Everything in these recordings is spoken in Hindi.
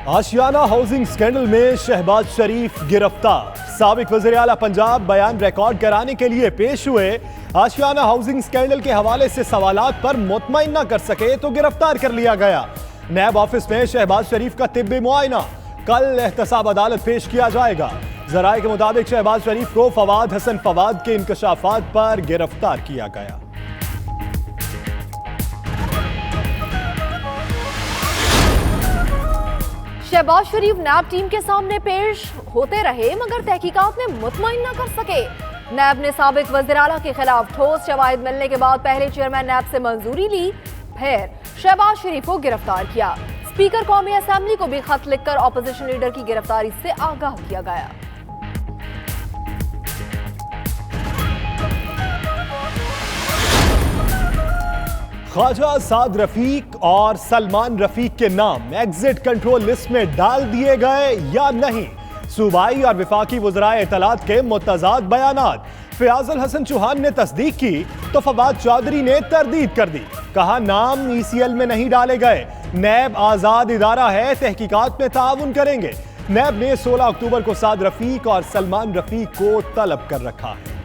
आशियाना हाउसिंग स्कैंडल में शहबाज शरीफ गिरफ्तार। साबिक वज़ीर आला पंजाब बयान रिकॉर्ड कराने के लिए पेश हुए। आशियाना हाउसिंग स्कैंडल के हवाले से सवालात पर मुतमईन न कर सके तो गिरफ्तार कर लिया गया। नैब ऑफिस में शहबाज शरीफ का तिब्बी मुआयना, कल एहतसाब अदालत पेश किया जाएगा। जराये के मुताबिक शहबाज शरीफ को फवाद हसन फवाद के इंकशाफात पर गिरफ्तार किया गया। शहबाज शरीफ नैब टीम के सामने पेश होते रहे मगर तहकीकात में मुतमईन न कर सके। नैब ने साबिक वज़ीर आला के खिलाफ ठोस शवाहिद मिलने के बाद पहले चेयरमैन नैब से मंजूरी ली, फिर शहबाज शरीफ को गिरफ्तार किया। स्पीकर कौमी असेंबली को भी खत लिखकर ऑपोजिशन लीडर की गिरफ्तारी से आगाह किया गया। ख्वाजा साद रफीक और सलमान रफीक के नाम एग्जिट कंट्रोल लिस्ट में डाल दिए गए या नहीं। सूबाई और विफाकी वज़राए इत्तलात के मुतज़ाद बयानात। फयाज़ुल हसन चौहान ने तस्दीक की तो फवाद चौधरी ने तरदीद कर दी। कहा नाम ECL में नहीं डाले गए। नैब आज़ाद इदारा है, तहकीकात में ताउन करेंगे। नैब ने 16 अक्टूबर को साद रफीक और सलमान रफीक को तलब कर रखा है।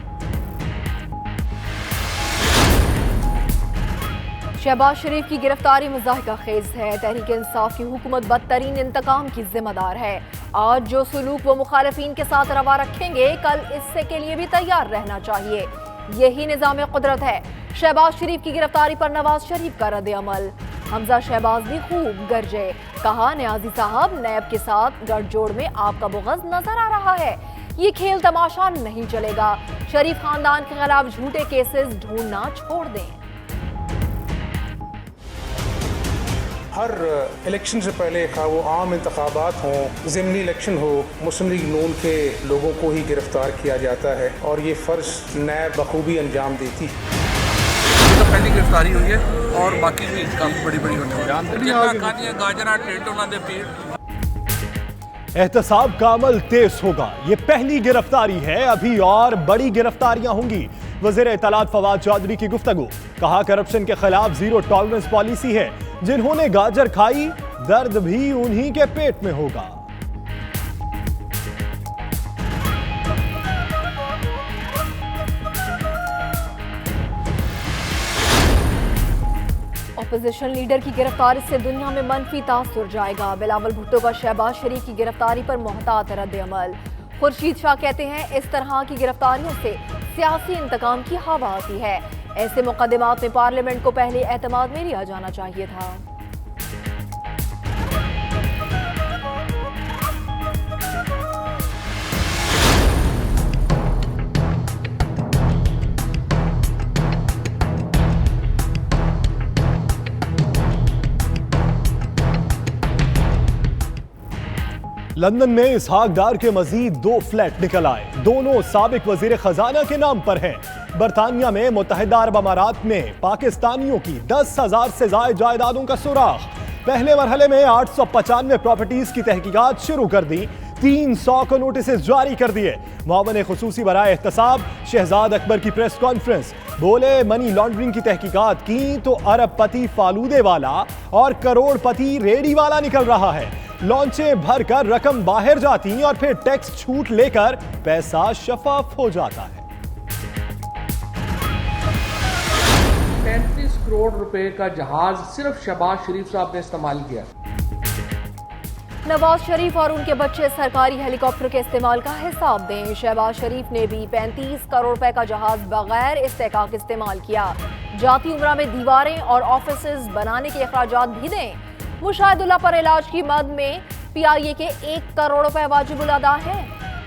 शहबाज शरीफ की गिरफ्तारी मुज़ाहिका खेज है। तहरीक इंसाफ की हुकूमत बदतरीन इंतकाम की जिम्मेदार है। आज जो सुलूक वो मुखालिफिन के साथ रवा रखेंगे, कल इससे के लिए भी तैयार रहना चाहिए। यही निज़ाम कुदरत है। शहबाज शरीफ की गिरफ्तारी पर नवाज शरीफ का रद्द अमल। हमजा शहबाज भी खूब गरजे। कहा न्याजी साहब नैब के साथ गठजोड़ में आपका बुग़ज़ नजर आ रहा है। ये खेल तमाशा नहीं चलेगा। शरीफ खानदान के खिलाफ झूठे केसेस ढूंढना छोड़ दें। हर इलेक्शन से पहले खा वो आम इंतखाबात हों, ज़िमनी इलेक्शन हो, मुस्लिम लीग नून के लोगों को ही गिरफ्तार किया जाता है और ये फ़र्ज नैब बखूबी अंजाम देती है। तो पहली गिरफ्तारी हुई है और बाकी भी काफ़ी बड़ी बड़ी होने एहतसाब का अमल तेज होगा। ये पहली गिरफ्तारी है, अभी और बड़ी गिरफ्तारियां होंगी। वज़ीर इत्तलात फवाद चौधरी की गुफ्तगू। कहा करप्शन के खिलाफ जीरो टॉलरेंस पॉलिसी है। जिन्होंने गाजर खाई दर्द भी उन्हीं के पेट में होगा। ऑपोजिशन लीडर की गिरफ्तारी से दुनिया में मनफी तासुर जाएगा। बिलावल भुट्टो का शहबाज शरीफ की गिरफ्तारी पर मोहतात रद्द अमल। खुर्शीद शाह कहते हैं इस तरह की गिरफ्तारियों से सियासी इंतकाम की हवा आती है। ऐसे मुकदमात में पार्लियामेंट को पहले एतमाद में लिया जाना चाहिए था। लंदन में इसहाक डार के मजीद 2 फ्लैट निकल आए। दोनों साबिक वजीर खजाना के नाम पर हैं। बरतानिया में मुत्तहिदा अरब अमारात में पाकिस्तानियों की 10,000 से ज्यादा जायदादों का सुराग। पहले मरहले में 895 प्रॉपर्टीज की तहकीकात शुरू कर दी। 300 को नोटिस जारी कर दिए। मुआवन खुसूसी बराए एहतसाब शहजाद अकबर की प्रेस कॉन्फ्रेंस। बोले मनी लॉन्ड्रिंग की तहकीकात की तो अरबपति फालूदे वाला और करोड़पति रेडी वाला निकल रहा है। लॉन्चें भरकर रकम बाहर जाती और फिर टैक्स छूट लेकर पैसा शफाफ हो जाता है। 35 करोड़ रुपए का जहाज सिर्फ शहबाज शरीफ साहब ने इस्तेमाल किया। नवाज शरीफ और उनके बच्चे सरकारी हेलीकॉप्टर के इस्तेमाल का हिसाब दें। शहबाज शरीफ ने भी 35 करोड़ रुपए का जहाज बगैर इस्तेकाक इस्तेमाल किया। जाती उम्रा में दीवारें और ऑफिसेज बनाने के अखराजात भी दें। मुशाहिदुल्लाह पर इलाज की मद में PIA के 1 करोड़ रुपए वाजिबुल अदा है।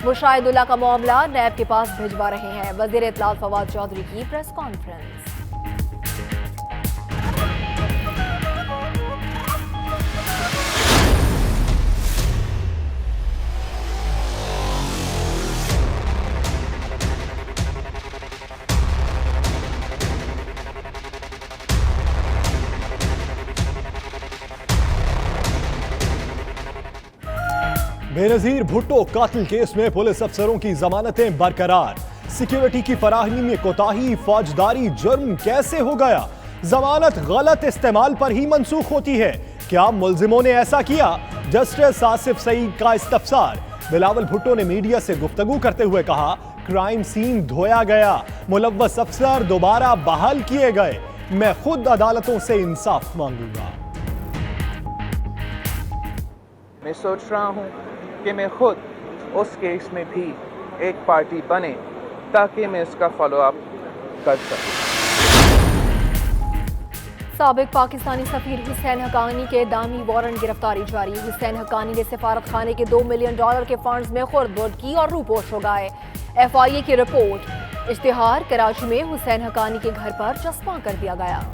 मुशाहिदुल्लाह का मामला नैब के पास भिजवा रहे हैं। वज़ीर इत्तलात फवाद चौधरी की प्रेस कॉन्फ्रेंस। बेनजीर भुट्टो कातिल केस में पुलिस अफसरों की जमानतें बरकरार। सिक्योरिटी की फराहमी में कोताही फौजदारी जुर्म कैसे हो गया? जमानत गलत इस्तेमाल पर ही मंसूख होती है। क्या मुल्जिमों ने ऐसा किया? जस्टिस आसिफ सईद का इस्तफसार। बिलावल भुट्टो ने मीडिया से गुफ्तगू करते हुए कहा, क्राइम सीन धोया गया, मुलव्वस अफसर दोबारा बहाल किए गए, मैं खुद अदालतों से इंसाफ मांगूंगा। मैं सोच रहा हूं कि मैं खुद उस केस में भी एक पार्टी बने ताकि मैं इसका फॉलो अप कर सकूं। साबिक पाकिस्तानी सफीर हुसैन हक्कानी के दामी वारंट गिरफ्तारी जारी। हुसैन हक्कानी ने सिफारत खाने के $2 मिलियन के फंड्स में खुर्द-बुर्द की और रूपोश हो गए। FIA की रिपोर्ट, इश्तिहार कराची में हुसैन हक्कानी के घर पर चस्पा कर दिया गया।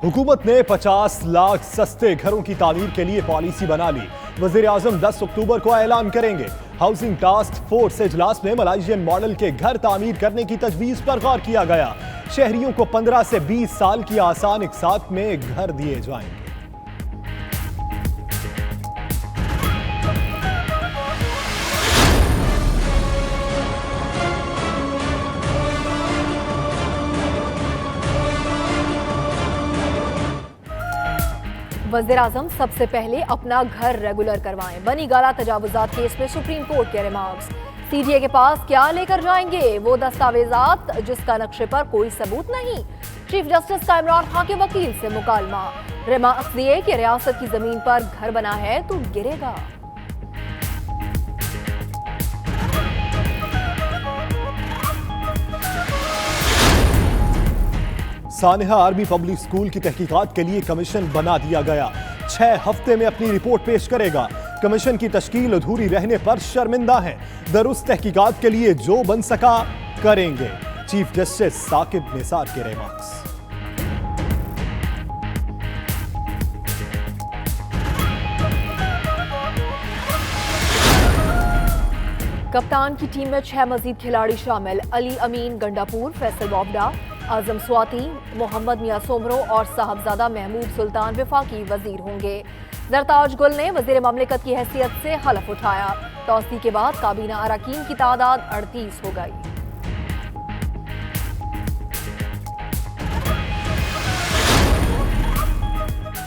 हुकूमत ने 50 लाख सस्ते घरों की तामीर के लिए पॉलिसी बना ली। वजीर आजम 10 अक्टूबर को ऐलान करेंगे। हाउसिंग टास्क फोर्स इजलास में मलाइशियन मॉडल के घर तामीर करने की तजवीज पर गौर किया गया। शहरियों को 15 से 20 साल की आसान इकसात में घर दिए जाएंगे। वज़ीर आज़म सबसे पहले अपना घर रेगुलर करवाएं। बनी गाला तजावुजात केस में सुप्रीम कोर्ट के रिमार्क्स। CGA के पास क्या लेकर जाएंगे? वो दस्तावेजात जिसका नक्शे पर कोई सबूत नहीं। चीफ जस्टिस का इमरान खान के वकील से मुकालमा। रिमार्क्स दिए कि रियासत की जमीन पर घर बना है तो गिरेगा। सानिहा आर्मी पब्लिक स्कूल की तहकीकात के लिए कमीशन बना दिया गया। 6 हफ्ते में अपनी रिपोर्ट पेश करेगा। कमीशन की तश्कील अधूरी रहने पर शर्मिंदा है। दुरुस्त तहकीकात के लिए जो बन सका करेंगे। चीफ जस्टिस साकिब निसार के रिमार्क्स। कप्तान की टीम में 6 मजीद खिलाड़ी शामिल। अली अमीन गंडापुर, फैसल बॉबडा, आजम स्वाति, मोहम्मद मियां सोमरो और साहबजादा महमूद सुल्तान वफाकी वजीर होंगे। जरताज गुल ने वजीर ममलिकत की हैसियत से हलफ उठाया। तौसी के बाद काबीना अरकान की तादाद 38 हो गई।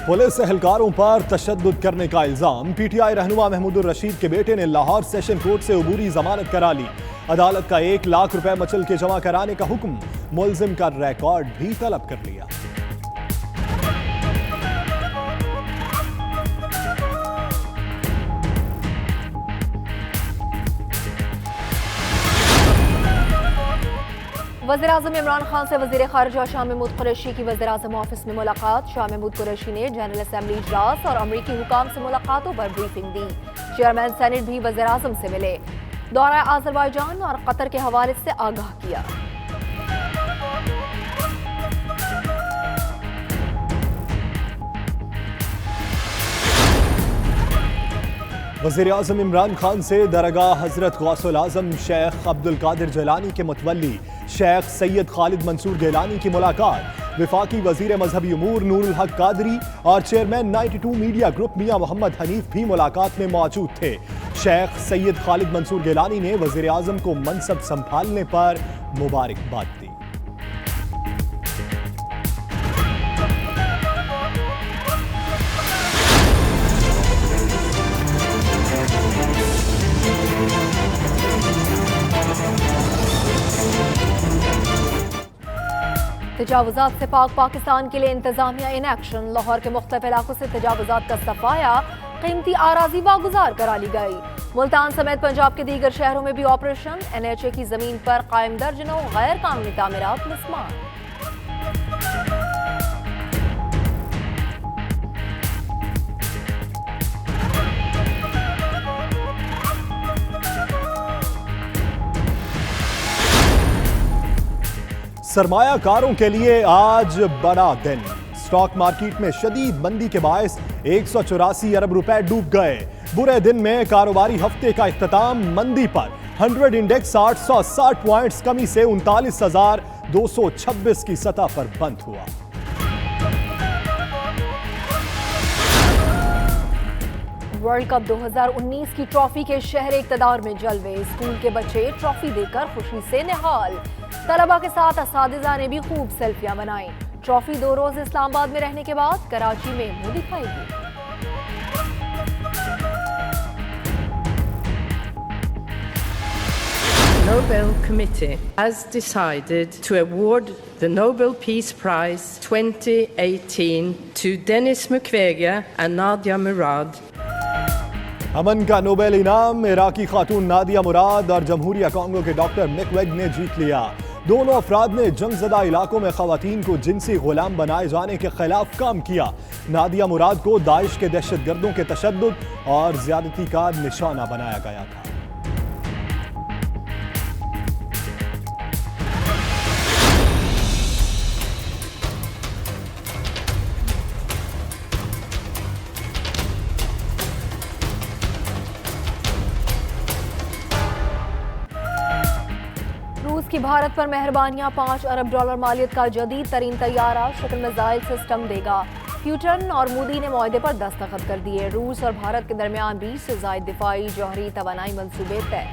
पुलिस एहलकारों पर तशद्दुद करने का इल्जाम। PTI रहनुमा महमूदुर रशीद के बेटे ने लाहौर सेशन कोर्ट से अबूरी जमानत करा ली। अदालत का 1 लाख रुपए मचल के जमा कराने का हुक्म। मुलजिम का रिकॉर्ड भी तलब कर लिया। वज़ीर आज़म इमरान खान से वज़ीर ख़ारिजा शाह महमूद कुरैशी की वज़ीर आज़म ऑफिस में मुलाकात। शाह महमूद कुरैशी ने जनरल असेंबली इजलास और अमरीकी हुकाम से मुलाकातों पर ब्रीफिंग दी। चेयरमैन सेनेट भी वज़ीर आज़म से मिले। दौरा अज़रबैजान और कतर के हवाले से आगाह किया। वज़ीर आज़म इमरान खान से दरगाह हजरत गौसुल आज़म शेख अब्दुल कादिर जिलानी के मुतवल्ली शेख सैयद खालिद मंसूर गिलानी की मुलाकात। वफाकी वज़ीर मजहबी उमूर नूरुल हक कादरी और चेयरमैन 92 मीडिया ग्रुप मियां मोहम्मद हनीफ भी मुलाकात में मौजूद थे। शेख सैयद खालिद मंसूर गिलानी ने वज़ीर आज़म को मनसब संभालने पर मुबारकबाद दी। तजावुजात से पाक पाकिस्तान के लिए इंतजामिया इन एक्शन। लाहौर के मुख्तलिफ इलाकों से तजावुजात का सफाया। कीमती आराजी वागुजार करा ली गई। मुल्तान समेत पंजाब के दीगर शहरों में भी ऑपरेशन। NHA की जमीन पर कायम दर्जनों गैर कानूनी तामीरात मिसमार। सरमायाकारों के लिए आज बड़ा दिन। स्टॉक मार्केट में शदीद मंदी के बायस 184 अरब रुपए डूब गए। बुरे दिन में कारोबारी हफ्ते का इख्तिताम मंदी पर। 100 इंडेक्स 860 पॉइंट्स कमी से 39,226 की सतह पर बंद हुआ। वर्ल्ड कप 2019 की ट्रॉफी के शहर इक़्तिदार में जलवे, स्कूल के बच्चे ट्रॉफी देकर खुशी से निहाल। तलबा के साथ असातिज़ा ने भी खूब सेल्फियां बनाई। ट्रॉफी 2 रोज इस्लामाबाद में रहने के बाद कराची में मुंह दिखाएगी। Nobel Committee has decided to award the Nobel Peace Prize 2018 to Denis Mukwege and Nadia Murad. अमन का नोबेल इनाम इराकी खातून नादिया मुराद और जमहूरिया कांगो के डॉक्टर मुक्वेगे ने जीत लिया। दोनों अफराद ने जंगज़दा इलाकों में खवातीन को जिनसी गुलाम बनाए जाने के खिलाफ काम किया। नादिया मुराद को दाइश के दहशतगर्दों के तशद्दुद और ज्यादती का निशाना बनाया गया था। रूस की भारत पर मेहरबानियां 5 अरब डॉलर मालियत का जदीद तरीन तैयारा शक्ल मिसाइल सिस्टम देगा। प्यूटन और मोदी ने मुआहदे पर दस्तखत कर दिए। रूस और भारत के दरमियान 20 से ज़ायद दिफाई जौहरी तवानाई मंसूबे तय।